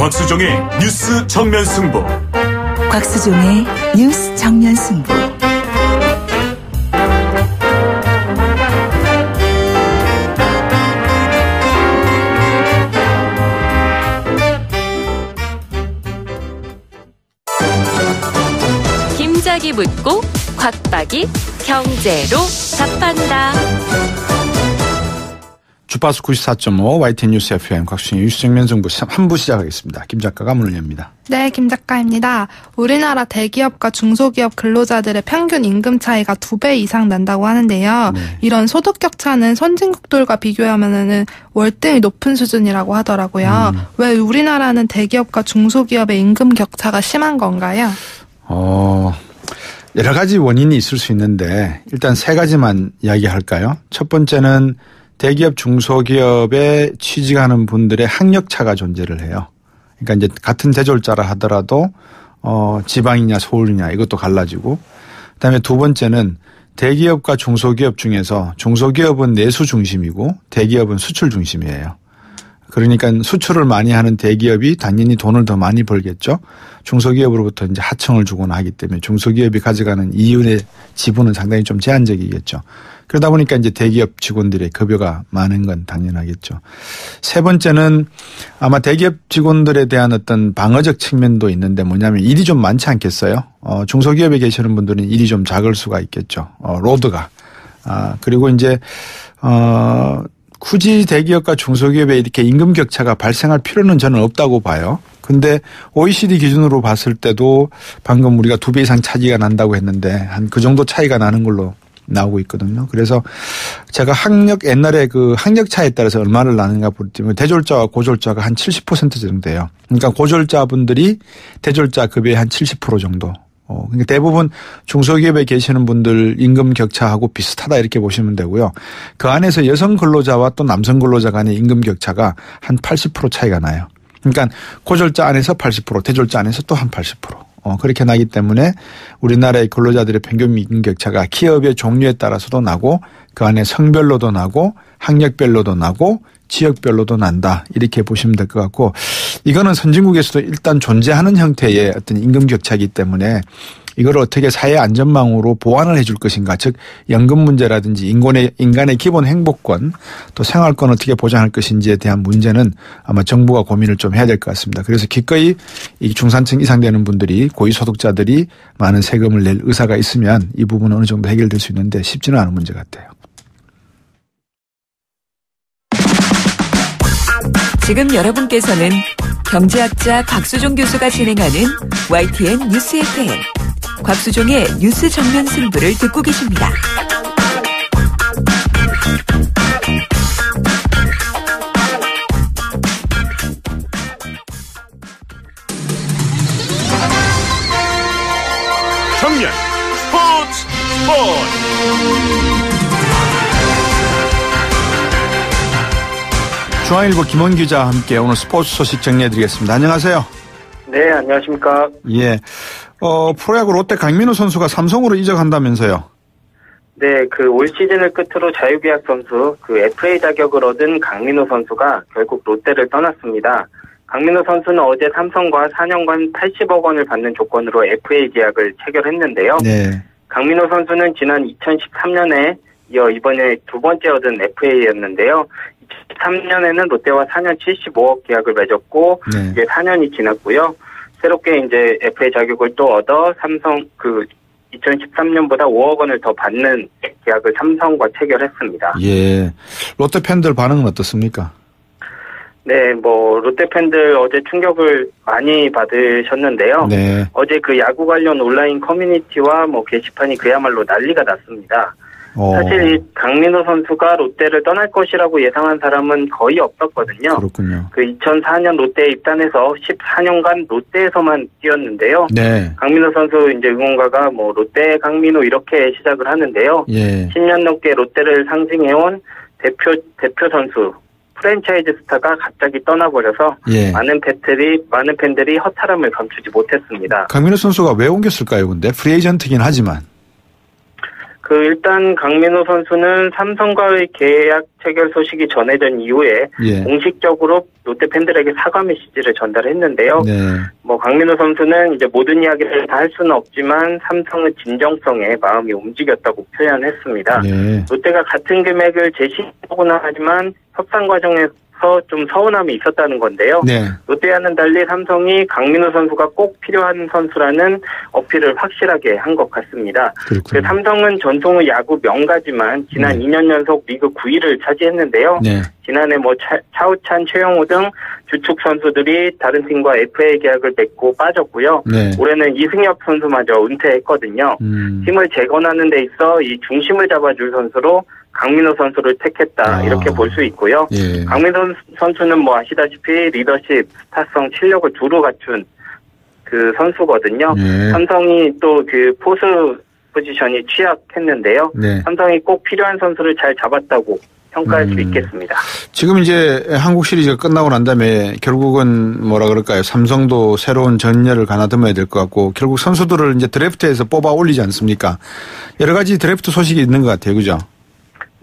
곽수종의 뉴스 정면 승부. 곽수종의 뉴스 정면 승부. 김작이 묻고 곽박이 경제로 답한다. 주파수 94.5 YTN 뉴스 FM 곽수종의 뉴스 정면 승부 3부 시작하겠습니다. 김 작가가 문을 엽니다. 네, 김 작가입니다. 우리나라 대기업과 중소기업 근로자들의 평균 임금 차이가 2배 이상 난다고 하는데요. 네. 이런 소득 격차는 선진국들과 비교하면은 월등히 높은 수준이라고 하더라고요. 왜 우리나라는 대기업과 중소기업의 임금 격차가 심한 건가요? 여러 가지 원인이 있을 수 있는데 일단 세 가지만 이야기할까요? 첫 번째는 대기업, 중소기업에 취직하는 분들의 학력차가 존재를 해요. 그러니까 이제 같은 제조업자라 하더라도 지방이냐 서울이냐 이것도 갈라지고, 그다음에 두 번째는 대기업과 중소기업 중에서 중소기업은 내수 중심이고 대기업은 수출 중심이에요. 그러니까 수출을 많이 하는 대기업이 당연히 돈을 더 많이 벌겠죠. 중소기업으로부터 이제 하청을 주거나 하기 때문에 중소기업이 가져가는 이윤의 지분은 상당히 좀 제한적이겠죠. 그러다 보니까 이제 대기업 직원들의 급여가 많은 건 당연하겠죠. 세 번째는 아마 대기업 직원들에 대한 어떤 방어적 측면도 있는데 뭐냐면 일이 좀 많지 않겠어요? 중소기업에 계시는 분들은 일이 좀 작을 수가 있겠죠. 로드가. 그리고 이제 굳이 대기업과 중소기업에 이렇게 임금 격차가 발생할 필요는 저는 없다고 봐요. 근데 OECD 기준으로 봤을 때도 방금 우리가 2배 이상 차이가 난다고 했는데 한 그 정도 차이가 나는 걸로 나오고 있거든요. 그래서 제가 옛날에 그 학력 차에 따라서 얼마를 나는가 볼 때 대졸자와 고졸자가 한 70% 정도 돼요. 그러니까 고졸자분들이 대졸자 급여의 한 70% 정도. 그러니까 대부분 중소기업에 계시는 분들 임금 격차하고 비슷하다 이렇게 보시면 되고요. 그 안에서 여성 근로자와 또 남성 근로자 간의 임금 격차가 한 80% 차이가 나요. 그러니까 고졸자 안에서 80%, 대졸자 안에서 또 한 80%. 그렇게 나기 때문에 우리나라의 근로자들의 평균 임금 격차가 기업의 종류에 따라서도 나고 그 안에 성별로도 나고 학력별로도 나고 지역별로도 난다 이렇게 보시면 될 것 같고, 이거는 선진국에서도 일단 존재하는 형태의 어떤 임금 격차이기 때문에 이걸 어떻게 사회 안전망으로 보완을 해줄 것인가, 즉 연금 문제라든지 인간의 기본 행복권 또 생활권 어떻게 보장할 것인지에 대한 문제는 아마 정부가 고민을 좀 해야 될 것 같습니다. 그래서 기꺼이 이 중산층 이상 되는 분들이 고위소득자들이 많은 세금을 낼 의사가 있으면 이 부분은 어느 정도 해결될 수 있는데 쉽지는 않은 문제 같아요. 지금 여러분께서는 경제학자 곽수종 교수가 진행하는 YTN 뉴스 FM 곽수종의 뉴스 정면 승부를 듣고 계십니다. 정면 스포츠. 중앙일보 김원 기자와 함께 오늘 스포츠 소식 정리해드리겠습니다. 안녕하세요. 네, 안녕하십니까. 예. 프로야구 롯데 강민호 선수가 삼성으로 이적한다면서요? 네, 올 시즌을 끝으로 자유계약 선수, FA 자격을 얻은 강민호 선수가 결국 롯데를 떠났습니다. 강민호 선수는 어제 삼성과 4년간 80억 원을 받는 조건으로 FA 계약을 체결했는데요. 네. 강민호 선수는 지난 2013년에 이어 이번에 두 번째 얻은 FA였는데요. 2013년에는 롯데와 4년 75억 계약을 맺었고, 네. 이제 4년이 지났고요. 새롭게 이제 FA 자격을 또 얻어 삼성 2013년보다 5억 원을 더 받는 계약을 삼성과 체결했습니다. 예. 롯데 팬들 반응은 어떻습니까? 네, 롯데 팬들 어제 충격을 많이 받으셨는데요. 네. 어제 야구 관련 온라인 커뮤니티와 게시판이 그야말로 난리가 났습니다. 사실 이 강민호 선수가 롯데를 떠날 것이라고 예상한 사람은 거의 없었거든요. 그렇군요. 2004년 롯데에 입단해서 14년간 롯데에서만 뛰었는데요. 네. 강민호 선수 이제 응원가가 롯데 강민호 이렇게 시작을 하는데요. 예. 10년 넘게 롯데를 상징해온 대표 선수, 프랜차이즈 스타가 갑자기 떠나버려서 예. 많은 팬들이 허탈함을 감추지 못했습니다. 강민호 선수가 왜 옮겼을까요? 근데 프리에이전트긴 하지만. 일단 강민호 선수는 삼성과의 계약 체결 소식이 전해진 이후에 예. 공식적으로 롯데 팬들에게 사과 메시지를 전달했는데요. 네. 강민호 선수는 이제 모든 이야기를 다 할 수는 없지만 삼성의 진정성에 마음이 움직였다고 표현했습니다. 네. 롯데가 같은 금액을 제시하고는 하지만 협상 과정에서 좀 서운함이 있었다는 건데요. 네. 롯데와는 달리 삼성이 강민호 선수가 꼭 필요한 선수라는 어필을 확실하게 한 것 같습니다. 그렇군요. 삼성은 전통의 야구 명가지만 지난 2년 연속 리그 9위를 차지했는데요. 네. 지난해 차우찬, 최영호 등 주축 선수들이 다른 팀과 FA 계약을 맺고 빠졌고요. 네. 올해는 이승엽 선수마저 은퇴했거든요. 팀을 재건하는 데 있어 이 중심을 잡아줄 선수로 강민호 선수를 택했다 이렇게 볼 수 있고요. 예. 강민호 선수는 아시다시피 리더십, 스타성, 실력을 두루 갖춘 그 선수거든요. 예. 삼성이 또 그 포수 포지션이 취약했는데요. 네. 삼성이 꼭 필요한 선수를 잘 잡았다고 평가할 수 있겠습니다. 지금 이제 한국 시리즈가 끝나고 난 다음에 결국은 삼성도 새로운 전열을 가나듬어야 될 것 같고 결국 선수들을 이제 드래프트에서 뽑아 올리지 않습니까? 여러 가지 드래프트 소식이 있는 것 같아요. 그죠?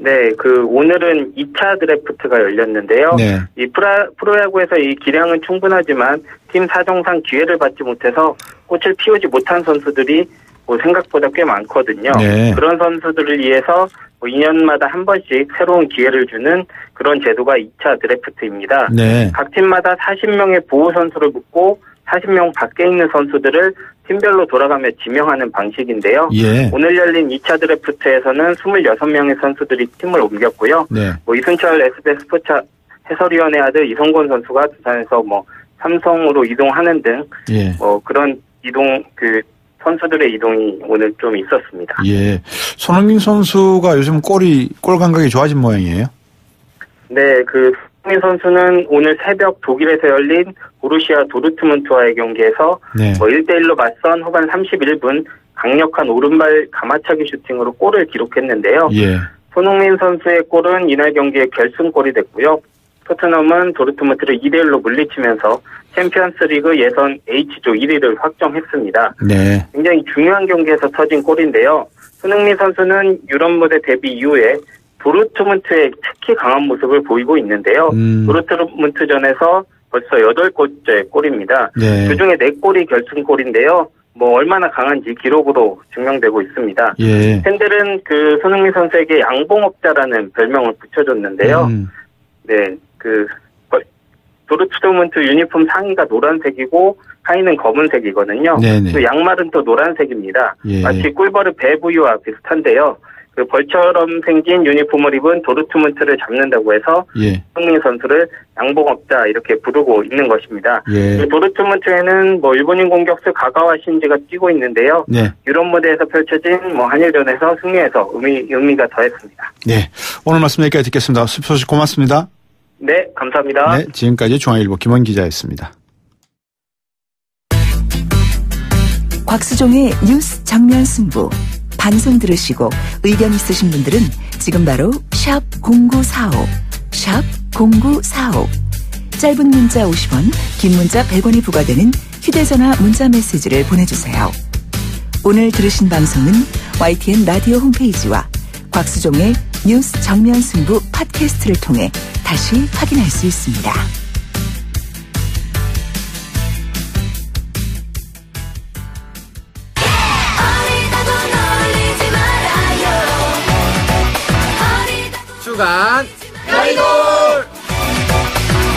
네, 오늘은 2차 드래프트가 열렸는데요. 네. 이 프로야구에서 이 기량은 충분하지만 팀 사정상 기회를 받지 못해서 꽃을 피우지 못한 선수들이 생각보다 꽤 많거든요. 네. 그런 선수들을 위해서 2년마다 한 번씩 새로운 기회를 주는 그런 제도가 2차 드래프트입니다. 네. 각 팀마다 40명의 보호 선수를 묻고 40명 밖에 있는 선수들을 팀별로 돌아가며 지명하는 방식인데요. 예. 오늘 열린 2차 드래프트에서는 26명의 선수들이 팀을 옮겼고요. 네. 이순철 SBS 스포츠 해설위원의 아들 이성곤 선수가 두산에서 삼성으로 이동하는 등 예. 그런 선수들의 이동이 오늘 좀 있었습니다. 예. 손흥민 선수가 요즘 골 감각이 좋아진 모양이에요? 네, 손흥민 선수는 오늘 새벽 독일에서 열린 보루시아 도르트문트와의 경기에서 네. 1대1로 맞선 후반 31분 강력한 오른발 가마차기 슈팅으로 골을 기록했는데요. 예. 손흥민 선수의 골은 이날 경기의 결승골이 됐고요. 토트넘은 도르트문트를 2대1로 물리치면서 챔피언스 리그 예선 H조 1위를 확정했습니다. 네. 굉장히 중요한 경기에서 터진 골인데요. 손흥민 선수는 유럽 무대 데뷔 이후에 도르트문트의 특히 강한 모습을 보이고 있는데요. 도르트문트전에서 벌써 8골째 골입니다. 네. 그중에 4골이 결승골인데요. 얼마나 강한지 기록으로 증명되고 있습니다. 예. 팬들은 손흥민 선수에게 양봉업자라는 별명을 붙여줬는데요. 네, 도르트문트 유니폼 상의가 노란색이고 하의는 검은색이거든요. 네네. 그 양말은 또 노란색입니다. 예. 마치 꿀벌의 배 부위와 비슷한데요. 벌처럼 생긴 유니폼을 입은 도르트문트를 잡는다고 해서 예. 손흥민 선수를 양봉업자 이렇게 부르고 있는 것입니다. 예. 도르트문트에는 일본인 공격수 가가와 신지가 뛰고 있는데요. 네. 유럽 무대에서 펼쳐진 한일전에서 승리해서 의미가 더했습니다. 네. 오늘 말씀 여기까지 듣겠습니다. 소식 고맙습니다. 네, 감사합니다. 네, 지금까지 중앙일보 김원 기자였습니다. 곽수종의 뉴스 정면 승부. 방송 들으시고 의견 있으신 분들은 지금 바로 샵 0945, 샵 0945. 짧은 문자 50원, 긴 문자 100원이 부과되는 휴대전화 문자 메시지를 보내주세요. 오늘 들으신 방송은 YTN 라디오 홈페이지와 곽수종의 뉴스 정면 승부 팟캐스트를 통해 다시 확인할 수 있습니다. 주간 여의도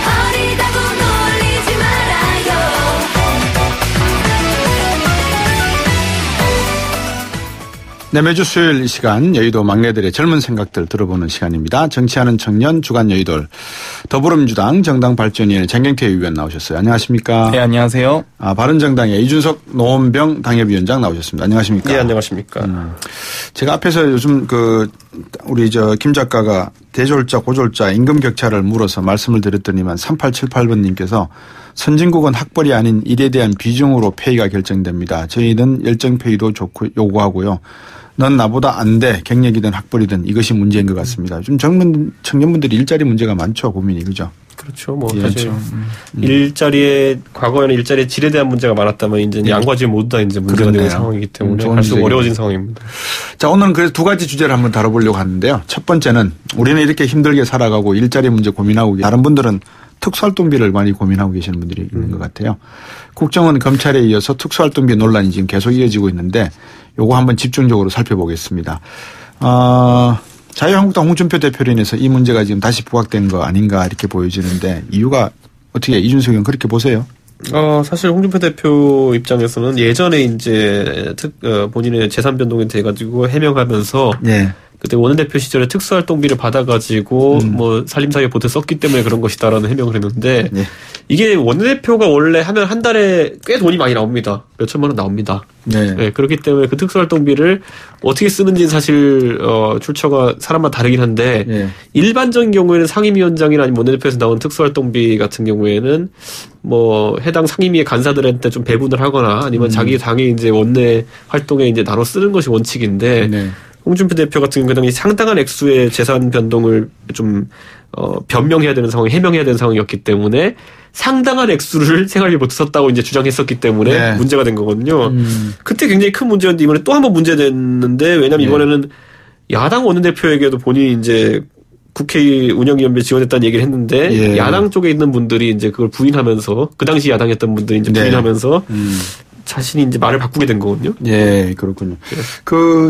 어리다고 놀리지 말아요. 네, 매주 수요일 이 시간 여의도 막내들의 젊은 생각들 들어보는 시간입니다. 정치하는 청년 주간 여의돌 더불어민주당 정당발전위원회 장경태 의원 나오셨어요. 안녕하십니까? 네, 안녕하세요. 바른정당의 이준석 노원병 당협위원장 나오셨습니다. 안녕하십니까? 네, 안녕하십니까? 제가 앞에서 요즘 우리 김 작가가 대졸자, 고졸자 임금 격차를 물어서 말씀을 드렸더니만 3878번님께서 선진국은 학벌이 아닌 일에 대한 비중으로 페이가 결정됩니다. 저희는 열정페이도 요구하고요. 넌 나보다 안 돼. 경력이든 학벌이든 이것이 문제인 것 같습니다. 좀 젊은 청년분들이 일자리 문제가 많죠. 고민이. 그죠? 그렇죠. 뭐 사실 일자리에 과거에는 일자리의 질에 대한 문제가 많았다면 이제 양과 질 모두 다 이제 문제가 되는 상황이기 때문에 갈수록 어려워진 상황입니다. 자, 오늘은 그래서 두 가지 주제를 한번 다뤄보려고 하는데요. 첫 번째는 우리는 이렇게 힘들게 살아가고 일자리 문제 고민하고 다른 분들은 특수활동비를 많이 고민하고 계시는 분들이 있는 것 같아요. 국정원 검찰에 이어서 특수활동비 논란이 지금 계속 이어지고 있는데 요거 한번 집중적으로 살펴보겠습니다. 자유한국당 홍준표 대표로 인해서 이 문제가 지금 다시 부각된 거 아닌가 이렇게 보여지는데 이유가 어떻게 이준석 의원 그렇게 보세요? 사실 홍준표 대표 입장에서는 예전에 이제 본인의 재산 변동에 대해 가지고 해명하면서 네. 그때 원내대표 시절에 특수활동비를 받아가지고 뭐 살림살이 보태 썼기 때문에 그런 것이다라는 해명을 했는데 네. 이게 원내대표가 원래 하면 한 달에 꽤 돈이 많이 나옵니다. 몇 천만 원 나옵니다. 네. 네, 그렇기 때문에 그 특수활동비를 어떻게 쓰는지 사실 출처가 사람마다 다르긴 한데 네. 일반적인 경우에는 상임위원장이나 아니면 원내대표에서 나온 특수활동비 같은 경우에는 뭐 해당 상임위의 간사들한테 좀 배분을 하거나 아니면 자기 당의 이제 원내 활동에 이제 나눠 쓰는 것이 원칙인데. 네. 홍준표 대표 같은 경우는 상당한 액수의 재산 변동을 좀 변명해야 되는 상황, 해명해야 되는 상황이었기 때문에 상당한 액수를 생활비부터 썼다고 이제 주장했었기 때문에 네. 문제가 된 거거든요. 그때 굉장히 큰 문제였는데 이번에 또 한 번 문제됐는데 왜냐하면 이번에는 야당 원내대표에게도 본인이 이제 국회 운영위원회 지원했다는 얘기를 했는데 야당 쪽에 있는 분들이 이제 그걸 부인하면서 그 당시 야당했던 분들이 이제 부인하면서 자신이 이제 말을 바꾸게 된 거거든요. 예, 그렇군요.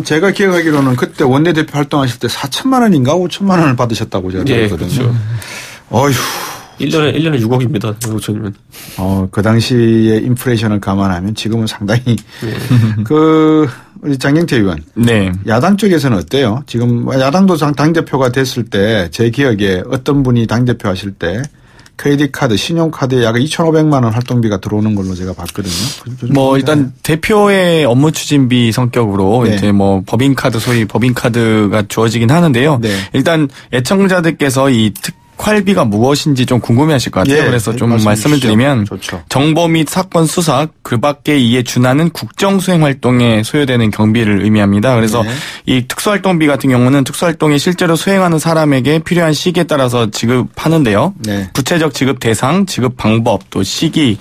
제가 기억하기로는 그때 원내대표 활동하실 때 4천만 원인가 5천만 원을 받으셨다고 제가 들었거든요. 그렇죠. 어휴. 1년에 6억입니다. 5천이면. 그 당시에 인플레이션을 감안하면 지금은 상당히. 우리 장경태 의원. 네. 야당 쪽에서는 어때요? 지금 야당도 당대표가 됐을 때 제 기억에 어떤 분이 당대표 하실 때 크레딧 카드, 신용카드에 약 2,500만 원 활동비가 들어오는 걸로 제가 봤거든요. 뭐 일단 대표의 업무 추진비 성격으로 네. 이제 뭐 법인카드 소위 법인카드가 주어지긴 하는데요. 네. 일단 애청자들께서 이 특활비가 무엇인지 좀 궁금해하실 것 같아요. 예, 그래서 좀 말씀을 드리면 좋죠. 정보 및 사건 수사 그밖에 이에 준하는 국정 수행 활동에 소요되는 경비를 의미합니다. 그래서 이 특수활동비 같은 경우는 특수활동에 실제로 수행하는 사람에게 필요한 시기에 따라서 지급하는데요. 네. 구체적 지급 대상, 지급 방법, 또 시기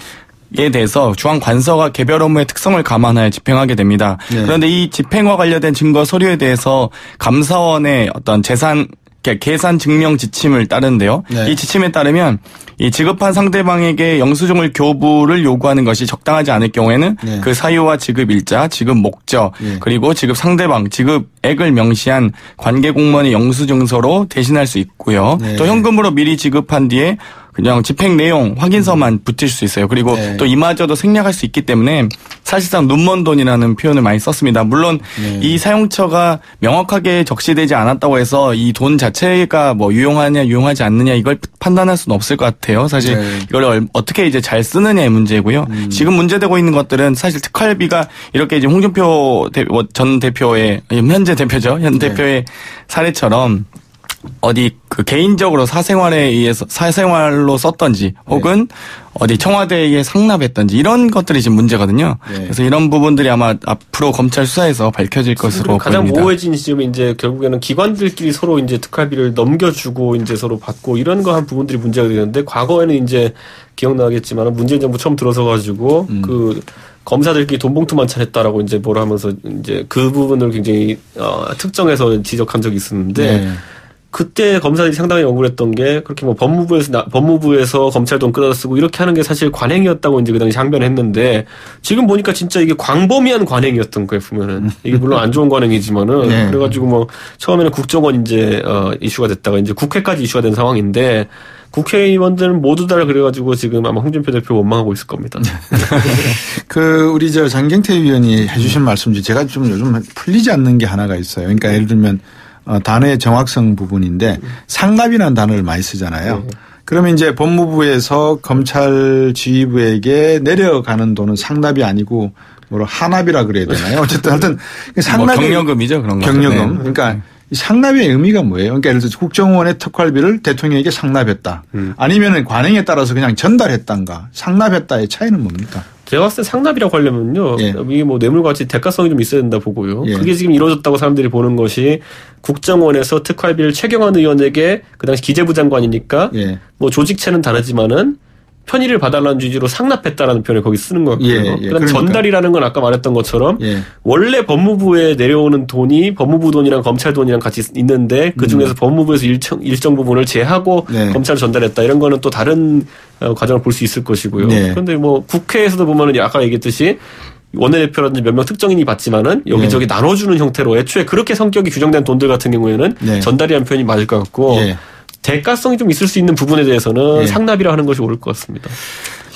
에 대해서 중앙관서가 개별 업무의 특성을 감안하여 집행하게 됩니다. 네. 그런데 이 집행과 관련된 증거 서류에 대해서 감사원의 어떤 계산 증명 지침을 따르는데요. 네. 이 지침에 따르면 이 지급한 상대방에게 영수증을 교부를 요구하는 것이 적당하지 않을 경우에는 그 사유와 지급 일자, 지급 목적, 그리고 지급 상대방, 지급액을 명시한 관계 공무원의 영수증서로 대신할 수 있고요. 또 현금으로 미리 지급한 뒤에 그냥 집행 내용 확인서만 붙일 수 있어요. 그리고 또 이마저도 생략할 수 있기 때문에 사실상 눈먼 돈이라는 표현을 많이 썼습니다. 물론 이 사용처가 명확하게 적시되지 않았다고 해서 이 돈 자체가 뭐 유용하냐 유용하지 않느냐 이걸 판단할 수는 없을 것 같아요. 사실 이걸 어떻게 이제 잘 쓰느냐의 문제고요. 지금 문제되고 있는 것들은 사실 특활비가 이렇게 이제 홍준표 전 대표의 현재 대표죠. 현 대표의 사례처럼 어디 그 개인적으로 사생활로 썼던지 혹은 어디 청와대에 상납했던지 이런 것들이 지금 문제거든요. 그래서 이런 부분들이 아마 앞으로 검찰 수사에서 밝혀질 것으로 가장 보입니다. 모호해진 지점이 이제 결국에는 기관들끼리 서로 이제 특활비를 넘겨주고 이제 서로 받고 이런 거 한 부분들이 문제가 되는데 과거에는 이제 기억나겠지만 문재인 정부 처음 들어서 가지고 그 검사들끼리 돈 봉투만 차렸다라고 이제 뭐라 하면서 이제 그 부분을 굉장히 특정해서 지적한 적이 있었는데. 그때 검사들이 상당히 억울했던 게 그렇게 뭐 법무부에서 검찰 돈 끌어다 쓰고 이렇게 하는 게 사실 관행이었다고 이제 그 당시 항변했는데 지금 보니까 진짜 이게 광범위한 관행이었던 거예요, 보면은. 이게 물론 안 좋은 관행이지만은. 그래가지고 뭐 처음에는 국정원 이제 이슈가 됐다가 이제 국회까지 이슈가 된 상황인데 국회의원들은 모두 다 그래가지고 지금 아마 홍준표 대표 원망하고 있을 겁니다. 우리 장경태 의원이 해주신 말씀 중에 제가 좀 요즘 풀리지 않는 게 하나가 있어요. 그러니까 예를 들면 단어의 정확성 부분인데 상납이라는 단어를 많이 쓰잖아요. 그러면 이제 법무부에서 검찰 지휘부에게 내려가는 돈은 상납이 아니고 하납이라 그래야 되나요? 어쨌든 하여튼 상납이 경력금이죠, 그런 거. 경력금. 그러니까 이 상납의 의미가 뭐예요? 그러니까 예를 들어서 국정원의 특활비를 대통령에게 상납했다. 아니면은 관행에 따라서 그냥 전달했단가. 상납했다의 차이는 뭡니까? 제가 봤을 때 상납이라고 하려면요. 예. 이게 뭐 뇌물같이 대가성이 좀 있어야 된다 보고요. 예. 그게 지금 이루어졌다고 사람들이 보는 것이 국정원에서 특활비를 최경환 의원에게 그 당시 기재부 장관이니까 예. 뭐 조직체는 다르지만은 편의를 봐달라는 취지로 상납했다라는 표현을 거기 쓰는 것 같고요. 예, 예. 그다음에 그러니까. 전달이라는 건 아까 말했던 것처럼 예. 원래 법무부에 내려오는 돈이 법무부 돈이랑 검찰 돈이랑 같이 있는데 그중에서 법무부에서 일정 부분을 제하고 네. 검찰에 전달했다. 이런 거는 또 다른 과정을 볼 수 있을 것이고요. 네. 그런데 뭐 국회에서도 보면은 아까 얘기했듯이 원내대표라든지 몇 명 특정인이 받지만은 여기저기 나눠주는 형태로 애초에 그렇게 성격이 규정된 돈들 같은 경우에는 네. 전달이라는 표현이 맞을 것 같고 예. 대가성이 좀 있을 수 있는 부분에 대해서는 예. 상납이라 하는 것이 옳을 것 같습니다.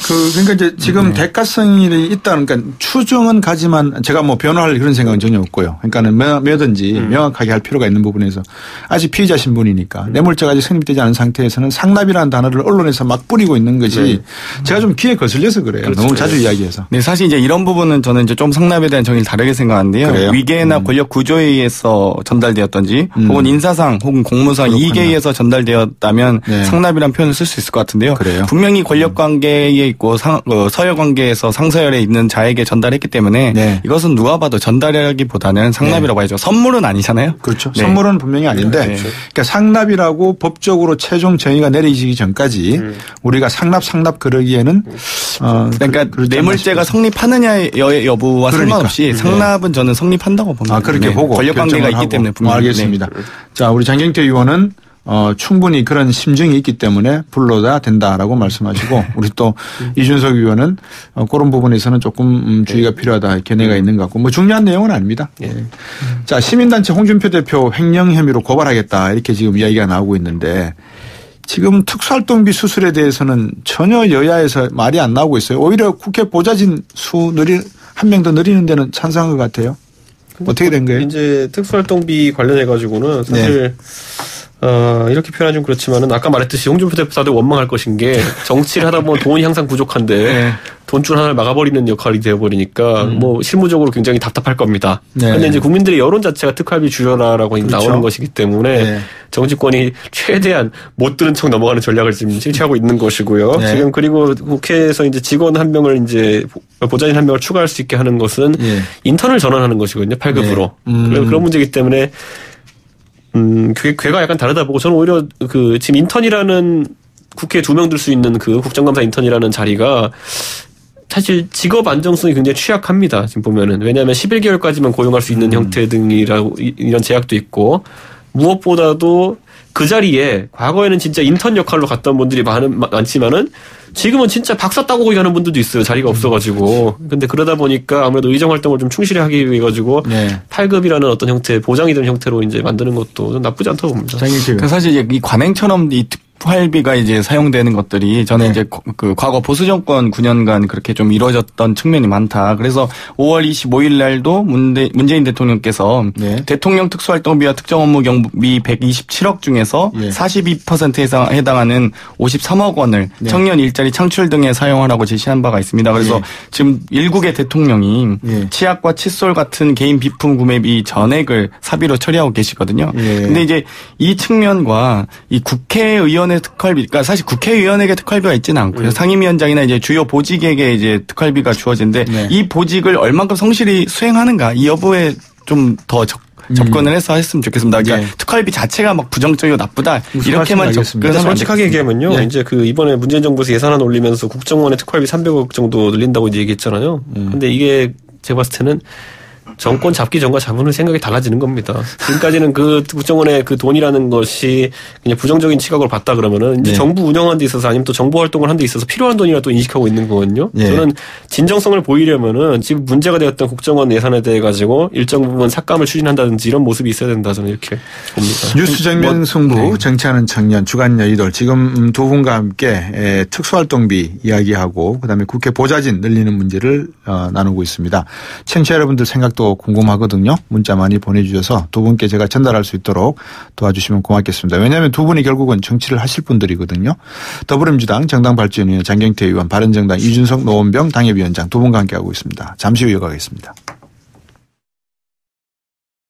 그러니까 이제 지금 대가성이 있다는, 그러니까 추정은 가지만 제가 뭐 변호할 그런 생각은 전혀 없고요. 그러니까는 뭐든지 명확하게 할 필요가 있는 부분에서 아직 피의자 신분이니까 뇌물죄가 아직 성립되지 않은 상태에서는 상납이라는 단어를 언론에서 막 뿌리고 있는 것이 제가 좀 귀에 거슬려서 그래요. 그렇죠. 너무 자주 이야기해서. 네, 사실 이제 이런 부분은 저는 이제 좀 상납에 대한 정의를 다르게 생각하는데요. 그래요? 위계나 권력 구조에 의해서 전달되었던지 혹은 인사상 혹은 공무상 그렇군요. 이익에 의해서 전달되었다면 네. 상납이라는 표현을 쓸 수 있을 것 같은데요. 그래요? 분명히 권력 관계에 있고 서열 관계에서 상서열에 있는 자에게 전달했기 때문에 네. 이것은 누가 봐도 전달이라기보다는 상납이라고 봐야죠. 선물은 아니잖아요. 그렇죠. 네. 선물은 분명히 아닌데, 네. 그러니까 상납이라고 법적으로 최종 정의가 내려지기 전까지 우리가 상납 그러기에는 그러니까 그렇지 뇌물죄가 않나 싶어요. 성립하느냐의 여부와 그러니까. 상관없이 상납은 저는 성립한다고 봅니다. 그렇게 네. 보고 권력 관계가 결정을 있기 하고. 때문에 분명히. 알겠습니다. 자, 우리 장경태 의원은 충분히 그런 심증이 있기 때문에 불러다 된다라고 말씀하시고 우리 또 이준석 의원은 그런 부분에서는 조금 주의가 필요하다 견해가 있는 것 같고 뭐 중요한 내용은 아닙니다. 자, 시민단체 홍준표 대표 횡령 혐의로 고발하겠다 이렇게 지금 이야기가 나오고 있는데 지금 특수활동비 수술에 대해서는 전혀 여야에서 말이 안 나오고 있어요. 오히려 국회 보좌진 수 한 명 더 늘리는 데는 찬성한 것 같아요. 어떻게 된 거예요? 이제 특수활동비 관련해 가지고는 사실 이렇게 표현하기 좀 그렇지만은 아까 말했듯이 홍준표 대표 다들 원망할 것인 게 정치를 하다 보면 돈이 항상 부족한데 돈줄 하나를 막아버리는 역할이 되어버리니까 뭐 실무적으로 굉장히 답답할 겁니다. 그런데 이제 국민들의 여론 자체가 특활비 줄여라라고 그렇죠. 나오는 것이기 때문에 정치권이 최대한 못 들은 척 넘어가는 전략을 지금 실시하고 있는 것이고요. 지금 그리고 국회에서 이제 직원 한 명을 이제 보좌진 한 명을 추가할 수 있게 하는 것은 인턴을 전환하는 것이거든요. 8급으로. 그런 문제이기 때문에 괴가 약간 다르다 보고 저는 오히려 지금 인턴이라는 국회에 2명 들 수 있는 그 국정감사 인턴이라는 자리가 사실 직업 안정성이 굉장히 취약합니다. 지금 보면은. 왜냐하면 11개월까지만 고용할 수 있는 형태 등이라고 이런 제약도 있고 무엇보다도 그 자리에 과거에는 진짜 인턴 역할로 갔던 분들이 많지만은 지금은 진짜 박사 따고 가는 분들도 있어요. 자리가 없어가지고. 근데 그러다 보니까 아무래도 의정 활동을 좀 충실히 하기 위해 가지고 8급이라는 어떤 형태, 보장이 되는 형태로 이제 만드는 것도 좀 나쁘지 않다고 봅니다. 그러니까 사실 이제 이 관행처럼 이 특활비가 이제 사용되는 것들이 저는 이제 그 과거 보수 정권 9년간 그렇게 좀 이루어졌던 측면이 많다. 그래서 5월 25일 날도 문재인 대통령께서 대통령 특수활동비와 특정 업무 경비 127억 중에서 42%에 해당하는 53억 원을 청년 일자리 창출 등에 사용하라고 제시한 바가 있습니다. 그래서 지금 일국의 대통령이 치약과 칫솔 같은 개인 비품 구매비 전액을 사비로 처리하고 계시거든요. 근데 이제 이 측면과 이 국회의원의 특활비, 그러니까 사실 국회의원에게 특활비가 있지는 않고요. 상임위원장이나 이제 주요 보직에게 이제 특활비가 주어지는데 이 보직을 얼만큼 성실히 수행하는가 이 여부에 좀 더 접근을 해서 했으면 좋겠습니다. 그러니까 특활비 자체가 막 부정적이고 나쁘다 이렇게만 접근하면 솔직하게 얘기하면요. 이제 이번에 문재인 정부에서 예산안 올리면서 국정원의 특활비 300억 정도 늘린다고 이제 얘기했잖아요. 근데 이게 제가 봤을 때는 정권 잡기 전과 잡으면 생각이 달라지는 겁니다. 지금까지는 그 국정원의 그 돈이라는 것이 그냥 부정적인 시각으로 봤다 그러면은 이제 정부 운영하는 데 있어서 아니면 또 정보 활동을 하는 데 있어서 필요한 돈이라 또 인식하고 있는 거거든요. 저는 진정성을 보이려면은 지금 문제가 되었던 국정원 예산에 대해 가지고 일정 부분 삭감을 추진한다든지 이런 모습이 있어야 된다 저는 이렇게 봅니다. 뉴스 정면 승부 정치하는 청년 주간 여의도 지금 두 분과 함께 특수활동비 이야기하고 그다음에 국회 보좌진 늘리는 문제를 나누고 있습니다. 청취자 여러분들 생각도 궁금하거든요. 문자 많이 보내주셔서 두 분께 제가 전달할 수 있도록 도와주시면 고맙겠습니다. 왜냐하면 두 분이 결국은 정치를 하실 분들이거든요. 더불어민주당 정당발전위원 장경태 의원, 바른정당 이준석 노원병 당협위원장 두 분과 함께하고 있습니다. 잠시 후 이어가겠습니다.